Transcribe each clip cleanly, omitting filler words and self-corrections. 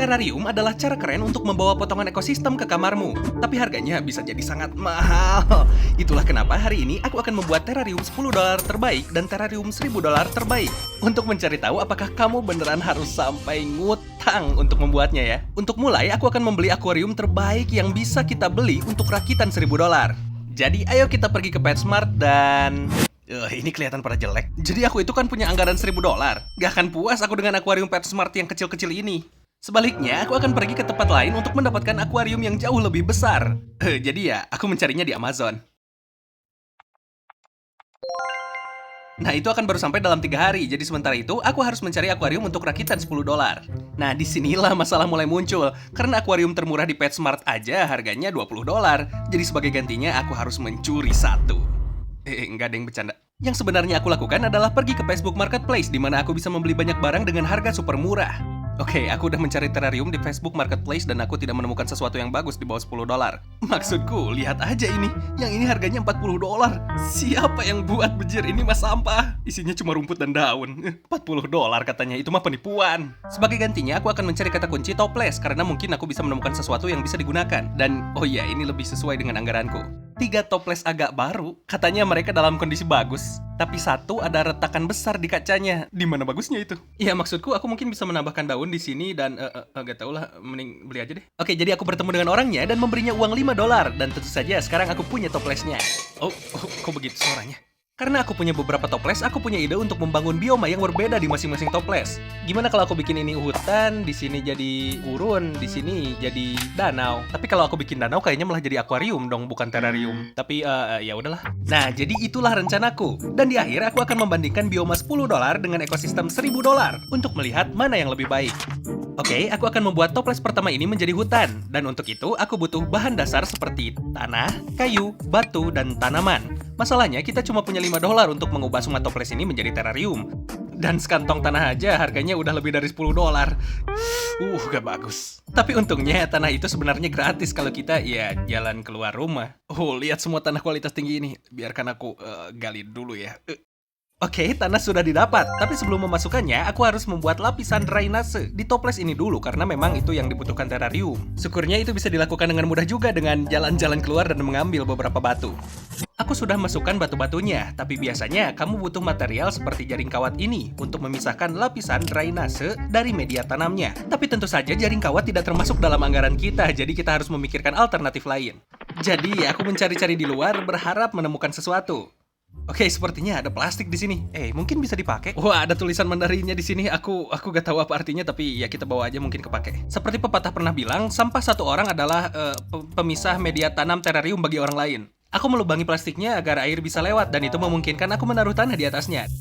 Terrarium adalah cara keren untuk membawa potongan ekosistem ke kamarmu, tapi harganya bisa jadi sangat mahal. Itulah kenapa hari ini aku akan membuat terrarium $10 terbaik dan terrarium $1000 terbaik. Untuk mencari tahu apakah kamu beneran harus sampai ngutang untuk membuatnya ya. Untuk mulai, aku akan membeli akuarium terbaik yang bisa kita beli untuk rakitan $1000. Jadi ayo kita pergi ke PetSmart dan... ini kelihatan pada jelek. Jadi aku itu kan punya anggaran $1000. Gak akan puas aku dengan akuarium PetSmart yang kecil-kecil ini. Sebaliknya, aku akan pergi ke tempat lain untuk mendapatkan akuarium yang jauh lebih besar. Jadi ya, aku mencarinya di Amazon. Nah, itu akan baru sampai dalam 3 hari. Jadi sementara itu, aku harus mencari akuarium untuk rakitan $10. Nah, disinilah masalah mulai muncul. Karena akuarium termurah di PetSmart aja harganya $20. Jadi sebagai gantinya, aku harus mencuri satu. Nggak ada yang bercanda. Yang sebenarnya aku lakukan adalah pergi ke Facebook Marketplace, di mana aku bisa membeli banyak barang dengan harga super murah. Oke, aku udah mencari terrarium di Facebook Marketplace dan aku tidak menemukan sesuatu yang bagus di bawah $10. Maksudku, lihat aja ini. Yang ini harganya $40. Siapa yang buat bejir ini mah sampah? Isinya cuma rumput dan daun. $40 katanya, itu mah penipuan. Sebagai gantinya, aku akan mencari kata kunci toples karena mungkin aku bisa menemukan sesuatu yang bisa digunakan. Dan, oh iya, ini lebih sesuai dengan anggaranku. 3 toples agak baru, katanya mereka dalam kondisi bagus. Tapi 1 ada retakan besar di kacanya. Di mana bagusnya itu? Ya maksudku aku mungkin bisa menambahkan daun di sini dan gak tau lah, mending beli aja deh. Oke, jadi aku bertemu dengan orangnya dan memberinya uang $5 dan tentu saja sekarang aku punya toplesnya. Oh, kok begitu suaranya? Karena aku punya beberapa toples, aku punya ide untuk membangun bioma yang berbeda di masing-masing toples. Gimana kalau aku bikin ini hutan, di sini jadi gurun, di sini jadi danau. Tapi kalau aku bikin danau kayaknya malah jadi akuarium dong, bukan terrarium. Tapi ya udahlah. Nah, jadi itulah rencanaku. Dan di akhir aku akan membandingkan bioma $10 dengan ekosistem $1000 untuk melihat mana yang lebih baik. Oke, aku akan membuat toples pertama ini menjadi hutan. Dan untuk itu, aku butuh bahan dasar seperti tanah, kayu, batu, dan tanaman. Masalahnya, kita cuma punya $5 untuk mengubah semua toples ini menjadi terrarium. Dan sekantong tanah aja harganya udah lebih dari $10. Gak bagus. Tapi untungnya tanah itu sebenarnya gratis kalau kita ya jalan keluar rumah. Lihat semua tanah kualitas tinggi ini. Biarkan aku gali dulu ya. Oke, tanah sudah didapat, tapi sebelum memasukkannya, aku harus membuat lapisan drainase di toples ini dulu, karena memang itu yang dibutuhkan terrarium. Syukurnya itu bisa dilakukan dengan mudah juga dengan jalan-jalan keluar dan mengambil beberapa batu. Aku sudah masukkan batu-batunya, tapi biasanya kamu butuh material seperti jaring kawat ini untuk memisahkan lapisan drainase dari media tanamnya. Tapi tentu saja jaring kawat tidak termasuk dalam anggaran kita, jadi kita harus memikirkan alternatif lain. Jadi, aku mencari-cari di luar berharap menemukan sesuatu. Oke, sepertinya ada plastik di sini. Mungkin bisa dipakai. Wah, ada tulisan Mandarinnya di sini. Aku gak tahu apa artinya, tapi ya kita bawa aja mungkin kepake. Seperti pepatah pernah bilang, sampah satu orang adalah pemisah media tanam terrarium bagi orang lain. Aku melubangi plastiknya agar air bisa lewat dan itu memungkinkan aku menaruh tanah di atasnya.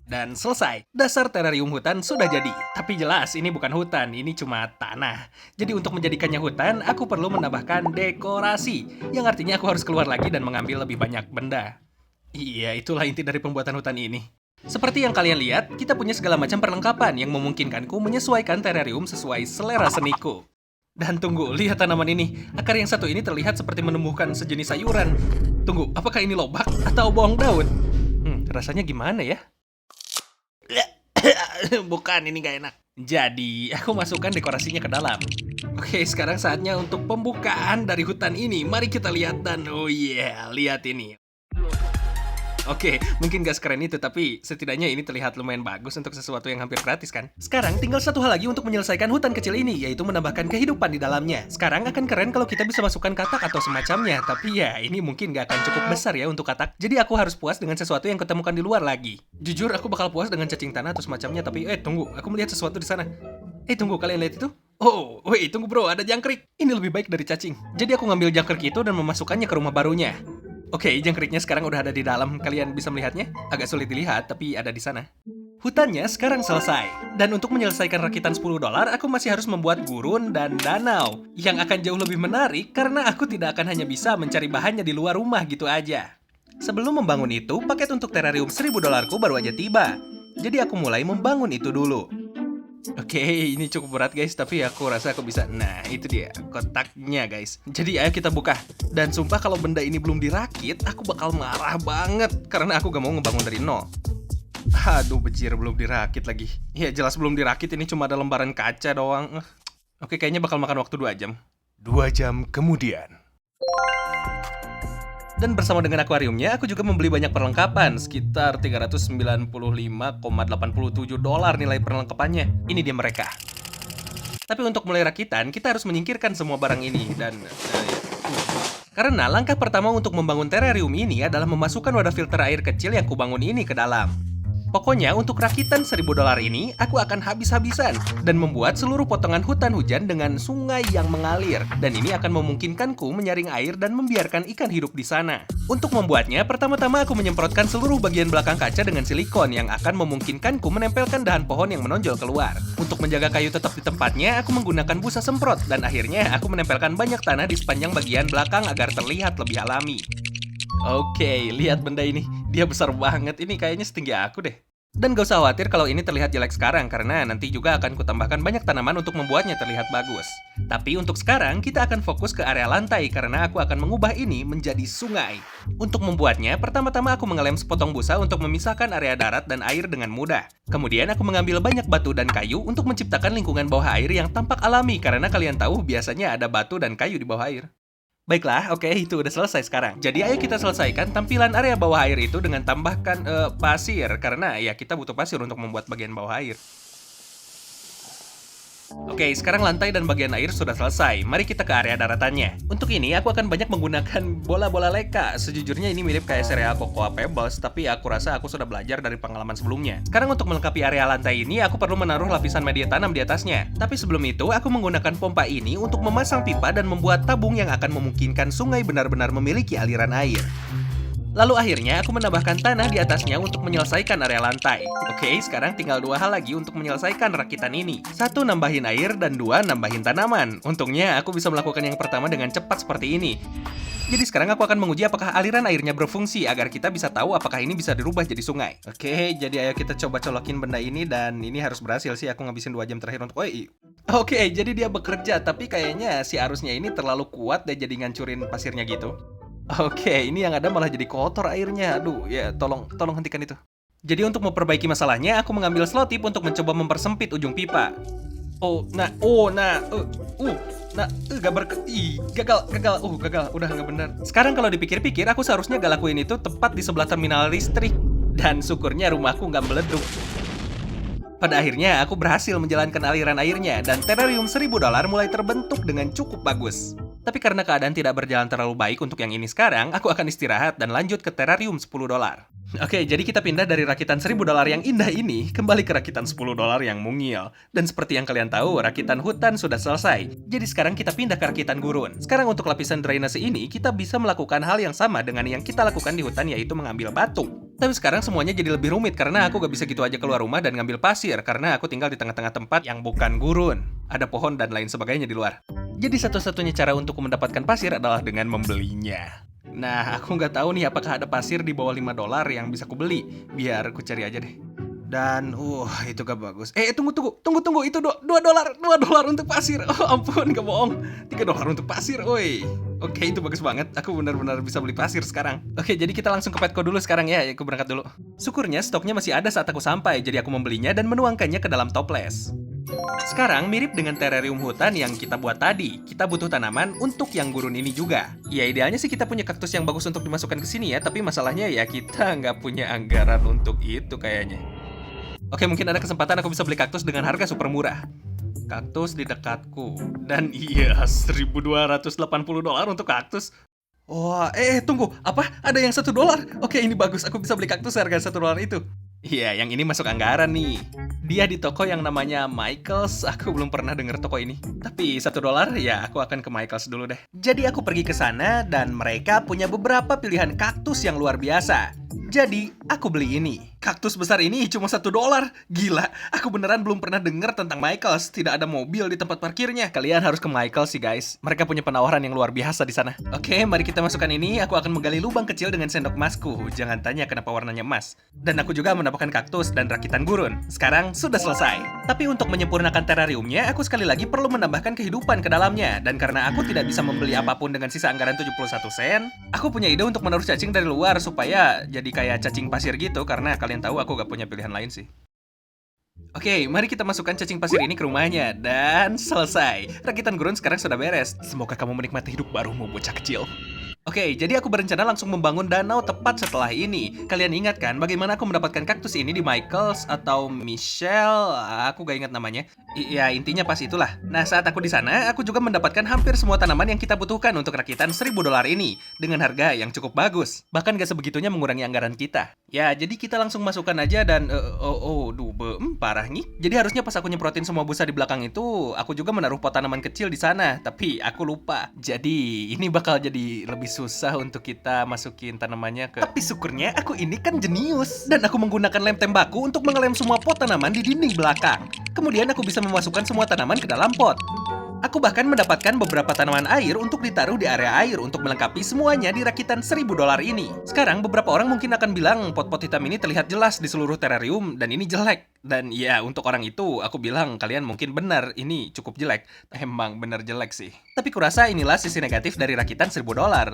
Dan selesai. Dasar terrarium hutan sudah jadi. Tapi jelas ini bukan hutan, ini cuma tanah. Jadi untuk menjadikannya hutan, aku perlu menambahkan dekorasi. Yang artinya aku harus keluar lagi dan mengambil lebih banyak benda. Iya, itulah inti dari pembuatan hutan ini. Seperti yang kalian lihat, kita punya segala macam perlengkapan yang memungkinkanku menyesuaikan terrarium sesuai selera seniku. Dan tunggu, lihat tanaman ini. Akar yang satu ini terlihat seperti menumbuhkan sejenis sayuran. Tunggu, apakah ini lobak atau bohong daun? Rasanya gimana ya? Bukan, ini gak enak. Jadi, aku masukkan dekorasinya ke dalam. Oke, sekarang saatnya untuk pembukaan dari hutan ini. Mari kita lihat dan lihat ini. Oke, mungkin gak sekeren itu, tapi setidaknya ini terlihat lumayan bagus untuk sesuatu yang hampir gratis kan? Sekarang tinggal satu hal lagi untuk menyelesaikan hutan kecil ini, yaitu menambahkan kehidupan di dalamnya. Sekarang akan keren kalau kita bisa masukkan katak atau semacamnya, tapi ya ini mungkin gak akan cukup besar ya untuk katak. Jadi aku harus puas dengan sesuatu yang kutemukan di luar lagi. Jujur, aku bakal puas dengan cacing tanah atau semacamnya, tapi tunggu, aku melihat sesuatu di sana. Tunggu, kalian lihat itu? Tunggu bro, ada jangkrik. Ini lebih baik dari cacing. Jadi aku ngambil jangkrik itu dan memasukkannya ke rumah barunya. Oke, jangkriknya sekarang udah ada di dalam. Kalian bisa melihatnya? Agak sulit dilihat, tapi ada di sana. Hutannya sekarang selesai. Dan untuk menyelesaikan rakitan $10, aku masih harus membuat gurun dan danau. Yang akan jauh lebih menarik karena aku tidak akan hanya bisa mencari bahannya di luar rumah gitu aja. Sebelum membangun itu, paket untuk terrarium $1000 ku baru aja tiba. Jadi aku mulai membangun itu dulu. Oke, ini cukup berat guys, tapi aku rasa aku bisa. Nah, itu dia kotaknya guys. Jadi ayo kita buka. Dan sumpah kalau benda ini belum dirakit, aku bakal marah banget. Karena aku gak mau ngebangun dari nol. Aduh, bejir belum dirakit lagi. Ya jelas belum dirakit, ini cuma ada lembaran kaca doang. Oke, kayaknya bakal makan waktu 2 jam. 2 jam kemudian. Dan bersama dengan akuariumnya, aku juga membeli banyak perlengkapan, sekitar 395,87 dolar nilai perlengkapannya. Ini dia mereka. Tapi untuk mulai rakitan, kita harus menyingkirkan semua barang ini dan karena langkah pertama untuk membangun terrarium ini adalah memasukkan wadah filter air kecil yang kubangun ini ke dalam. Pokoknya untuk rakitan 1.000 dolar ini, aku akan habis-habisan dan membuat seluruh potongan hutan hujan dengan sungai yang mengalir. Dan ini akan memungkinkanku menyaring air dan membiarkan ikan hidup di sana. Untuk membuatnya, pertama-tama aku menyemprotkan seluruh bagian belakang kaca dengan silikon yang akan memungkinkanku menempelkan dahan pohon yang menonjol keluar. Untuk menjaga kayu tetap di tempatnya, aku menggunakan busa semprot dan akhirnya aku menempelkan banyak tanah di sepanjang bagian belakang agar terlihat lebih alami. Oke, lihat benda ini. Dia besar banget. Ini kayaknya setinggi aku deh. Dan gak usah khawatir kalau ini terlihat jelek sekarang, karena nanti juga akan kutambahkan banyak tanaman untuk membuatnya terlihat bagus. Tapi untuk sekarang, kita akan fokus ke area lantai, karena aku akan mengubah ini menjadi sungai. Untuk membuatnya, pertama-tama aku mengelem sepotong busa untuk memisahkan area darat dan air dengan mudah. Kemudian aku mengambil banyak batu dan kayu untuk menciptakan lingkungan bawah air yang tampak alami, karena kalian tahu biasanya ada batu dan kayu di bawah air. Baiklah, oke, itu udah selesai sekarang. Jadi ayo kita selesaikan tampilan area bawah air itu dengan tambahkan pasir, karena ya kita butuh pasir untuk membuat bagian bawah air. Oke, sekarang lantai dan bagian air sudah selesai. Mari kita ke area daratannya. Untuk ini, aku akan banyak menggunakan bola-bola leka. Sejujurnya ini mirip kayak sereal Cocoa Pebbles, tapi aku rasa aku sudah belajar dari pengalaman sebelumnya. Sekarang untuk melengkapi area lantai ini, aku perlu menaruh lapisan media tanam di atasnya. Tapi sebelum itu, aku menggunakan pompa ini untuk memasang pipa dan membuat tabung yang akan memungkinkan sungai benar-benar memiliki aliran air. Lalu akhirnya aku menambahkan tanah di atasnya untuk menyelesaikan area lantai. Oke, sekarang tinggal 2 hal lagi untuk menyelesaikan rakitan ini. 1, nambahin air, dan 2, nambahin tanaman. Untungnya aku bisa melakukan yang pertama dengan cepat seperti ini. Jadi sekarang aku akan menguji apakah aliran airnya berfungsi agar kita bisa tahu apakah ini bisa dirubah jadi sungai. Oke, jadi ayo kita coba colokin benda ini dan ini harus berhasil sih. Aku ngabisin 2 jam terakhir untuk... Oke, jadi dia bekerja, tapi kayaknya si arusnya ini terlalu kuat deh jadi ngancurin pasirnya gitu. Oke, ini yang ada malah jadi kotor airnya. Aduh, ya tolong hentikan itu. Jadi untuk memperbaiki masalahnya, aku mengambil selotip untuk mencoba mempersempit ujung pipa. Gagal, udah nggak bener. Sekarang kalau dipikir-pikir, aku seharusnya gak lakuin itu tepat di sebelah terminal listrik. Dan syukurnya rumahku nggak meleduk. Pada akhirnya, aku berhasil menjalankan aliran airnya, dan terrarium 1.000 dolar mulai terbentuk dengan cukup bagus. Tapi karena keadaan tidak berjalan terlalu baik untuk yang ini sekarang, aku akan istirahat dan lanjut ke terrarium 10 dolar. Oke, jadi kita pindah dari rakitan 1.000 dolar yang indah ini kembali ke rakitan 10 dolar yang mungil. Dan seperti yang kalian tahu, rakitan hutan sudah selesai. Jadi sekarang kita pindah ke rakitan gurun. Sekarang untuk lapisan drainase ini, kita bisa melakukan hal yang sama dengan yang kita lakukan di hutan, yaitu mengambil batu. Tapi sekarang semuanya jadi lebih rumit karena aku gak bisa gitu aja keluar rumah dan ngambil pasir karena aku tinggal di tengah-tengah tempat yang bukan gurun. Ada pohon dan lain sebagainya di luar. Jadi satu-satunya cara untuk mendapatkan pasir adalah dengan membelinya. Nah, aku nggak tahu nih apakah ada pasir di bawah 5 dolar yang bisa kubeli. Biar aku cari aja deh. Dan, itu gak bagus. Tunggu, itu 2 dolar untuk pasir. Oh ampun, gak bohong. 3 dolar untuk pasir, oi. Oke, itu bagus banget. Aku benar-benar bisa beli pasir sekarang. Oke, jadi kita langsung ke Petco dulu sekarang ya. Aku berangkat dulu. Syukurnya stoknya masih ada saat aku sampai, jadi aku membelinya dan menuangkannya ke dalam toples. Sekarang mirip dengan terrarium hutan yang kita buat tadi. Kita butuh tanaman untuk yang gurun ini juga. Ya idealnya sih kita punya kaktus yang bagus untuk dimasukkan ke sini ya, tapi masalahnya ya kita nggak punya anggaran untuk itu kayaknya. Oke, mungkin ada kesempatan aku bisa beli kaktus dengan harga super murah. Kaktus di dekatku. Dan iya, 1.280 dolar untuk kaktus. Wah, tunggu. Apa? Ada yang 1 dolar? Oke, ini bagus. Aku bisa beli kaktus harga 1 dolar itu. Iya, yang ini masuk anggaran nih. Dia di toko yang namanya Michaels. Aku belum pernah dengar toko ini. Tapi 1 dolar, ya aku akan ke Michaels dulu deh. Jadi aku pergi ke sana dan mereka punya beberapa pilihan kaktus yang luar biasa. Jadi, aku beli ini. Kaktus besar ini cuma 1 dolar. Gila, aku beneran belum pernah dengar tentang Michaels. Tidak ada mobil di tempat parkirnya. Kalian harus ke Michaels sih guys. Mereka punya penawaran yang luar biasa di sana. Oke, mari kita masukkan ini. Aku akan menggali lubang kecil dengan sendok emasku. Jangan tanya kenapa warnanya emas. Dan aku juga mendapatkan kaktus dan rakitan gurun. Sekarang sudah selesai. Tapi untuk menyempurnakan terrariumnya, aku sekali lagi perlu menambahkan kehidupan ke dalamnya. Dan karena aku tidak bisa membeli apapun dengan sisa anggaran 71 sen, aku punya ide untuk menaruh cacing dari luar supaya jadi kayak cacing pasir gitu, karena kalian tahu aku gak punya pilihan lain sih. Oke, mari kita masukkan cacing pasir ini ke rumahnya. Dan selesai. Rakitan gurun sekarang sudah beres. Semoga kamu menikmati hidup barumu, bocah kecil. Oke, jadi aku berencana langsung membangun danau tepat setelah ini. Kalian ingat kan bagaimana aku mendapatkan kaktus ini di Michaels atau Michelle? Aku gak ingat namanya. Ya, intinya pas itulah. Nah, saat aku di sana, aku juga mendapatkan hampir semua tanaman yang kita butuhkan untuk rakitan $1.000 ini dengan harga yang cukup bagus. Bahkan gak sebegitunya mengurangi anggaran kita. Ya, jadi kita langsung masukkan aja dan parah nih. Jadi harusnya pas aku nyemprotin semua busa di belakang itu, aku juga menaruh pot tanaman kecil di sana, tapi aku lupa. Jadi, ini bakal jadi lebih susah untuk kita masukin tanamannya ke... Tapi syukurnya aku ini kan jenius. Dan aku menggunakan lem tembaku untuk mengelem semua pot tanaman di dinding belakang. Kemudian aku bisa memasukkan semua tanaman ke dalam pot. Aku bahkan mendapatkan beberapa tanaman air untuk ditaruh di area air untuk melengkapi semuanya di rakitan $1.000 ini. Sekarang beberapa orang mungkin akan bilang pot-pot hitam ini terlihat jelas di seluruh terrarium dan ini jelek. Dan ya untuk orang itu aku bilang kalian mungkin benar ini cukup jelek. Emang benar jelek sih. Tapi kurasa inilah sisi negatif dari rakitan $1.000,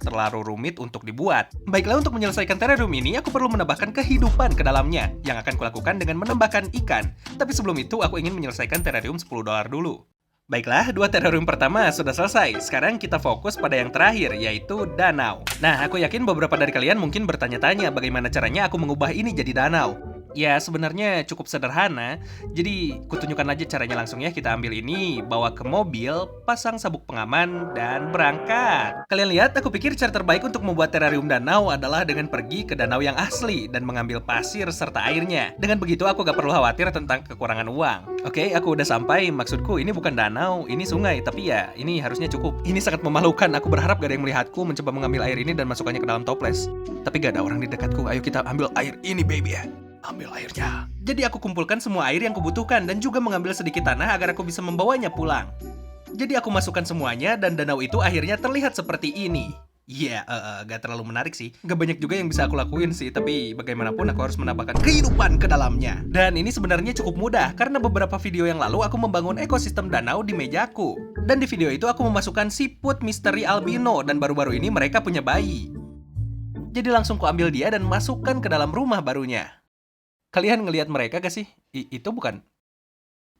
terlalu rumit untuk dibuat. Baiklah, untuk menyelesaikan terrarium ini aku perlu menambahkan kehidupan ke dalamnya yang akan kulakukan dengan menambahkan ikan. Tapi sebelum itu aku ingin menyelesaikan terrarium $10 dulu. Baiklah, 2 terrarium pertama sudah selesai. Sekarang kita fokus pada yang terakhir, yaitu danau. Nah, aku yakin beberapa dari kalian mungkin bertanya-tanya bagaimana caranya aku mengubah ini jadi danau. Ya, sebenarnya cukup sederhana. Jadi, kutunjukkan aja caranya langsung ya. Kita ambil ini, bawa ke mobil, pasang sabuk pengaman, dan berangkat. Kalian lihat, aku pikir cara terbaik untuk membuat terrarium danau adalah dengan pergi ke danau yang asli dan mengambil pasir serta airnya. Dengan begitu, aku gak perlu khawatir tentang kekurangan uang. Oke, aku udah sampai. Maksudku, ini bukan danau, ini sungai. Tapi ya, ini harusnya cukup. Ini sangat memalukan. Aku berharap gak ada yang melihatku mencoba mengambil air ini dan masukkannya ke dalam toples. Tapi gak ada orang di dekatku. Ayo kita ambil air ini, baby ya. Ambil airnya. Jadi aku kumpulkan semua air yang kubutuhkan dan juga mengambil sedikit tanah agar aku bisa membawanya pulang. Jadi aku masukkan semuanya dan danau itu akhirnya terlihat seperti ini. Ya, gak terlalu menarik sih. Gak banyak juga yang bisa aku lakuin sih, tapi bagaimanapun aku harus menambahkan kehidupan ke dalamnya. Dan ini sebenarnya cukup mudah, karena beberapa video yang lalu aku membangun ekosistem danau di mejaku. Dan di video itu aku memasukkan siput misteri albino, dan baru-baru ini mereka punya bayi. Jadi langsung kuambil dia dan masukkan ke dalam rumah barunya. Kalian ngelihat mereka gak sih? Itu bukan?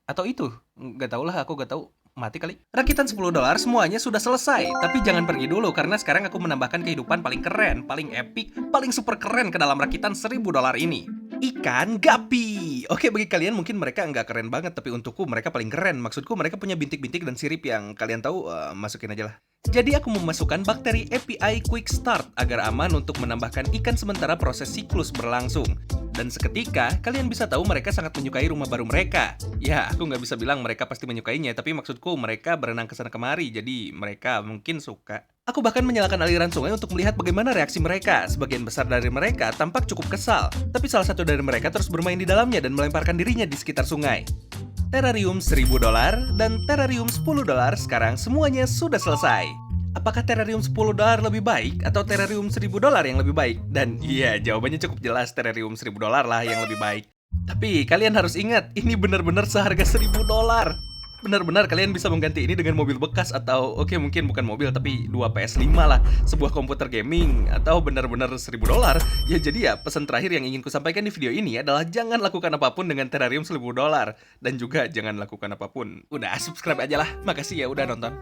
Atau itu? Gak tau lah, aku gak tahu. Mati kali. Rakitan $10 semuanya sudah selesai. Tapi jangan pergi dulu, karena sekarang aku menambahkan kehidupan paling keren, paling epic, paling super keren ke dalam rakitan $1.000 ini. Ikan gapi. Oke, bagi kalian mungkin mereka nggak keren banget, tapi untukku mereka paling keren. Maksudku mereka punya bintik-bintik dan sirip yang kalian tahu, masukin aja lah. Jadi aku memasukkan bakteri API Quick Start agar aman untuk menambahkan ikan sementara proses siklus berlangsung. Dan seketika, kalian bisa tahu mereka sangat menyukai rumah baru mereka. Ya, aku nggak bisa bilang mereka pasti menyukainya, tapi maksudku mereka berenang kesana kemari, jadi mereka mungkin suka. Aku bahkan menyalakan aliran sungai untuk melihat bagaimana reaksi mereka. Sebagian besar dari mereka tampak cukup kesal, tapi salah satu dari mereka terus bermain di dalamnya dan melemparkan dirinya di sekitar sungai. Terrarium $1.000 dan terrarium $10 sekarang semuanya sudah selesai. Apakah terrarium $10 lebih baik atau terrarium $1.000 yang lebih baik? Dan iya, jawabannya cukup jelas, terrarium $1.000 lah yang lebih baik. Tapi kalian harus ingat, ini benar-benar seharga $1.000. Benar-benar kalian bisa mengganti ini dengan mobil bekas atau oke mungkin bukan mobil tapi 2 PS5 lah, sebuah komputer gaming atau benar-benar $1.000. Ya jadi ya pesan terakhir yang ingin kusampaikan di video ini adalah jangan lakukan apapun dengan terrarium $1.000 dan juga jangan lakukan apapun. Udah subscribe aja lah. Makasih ya udah nonton.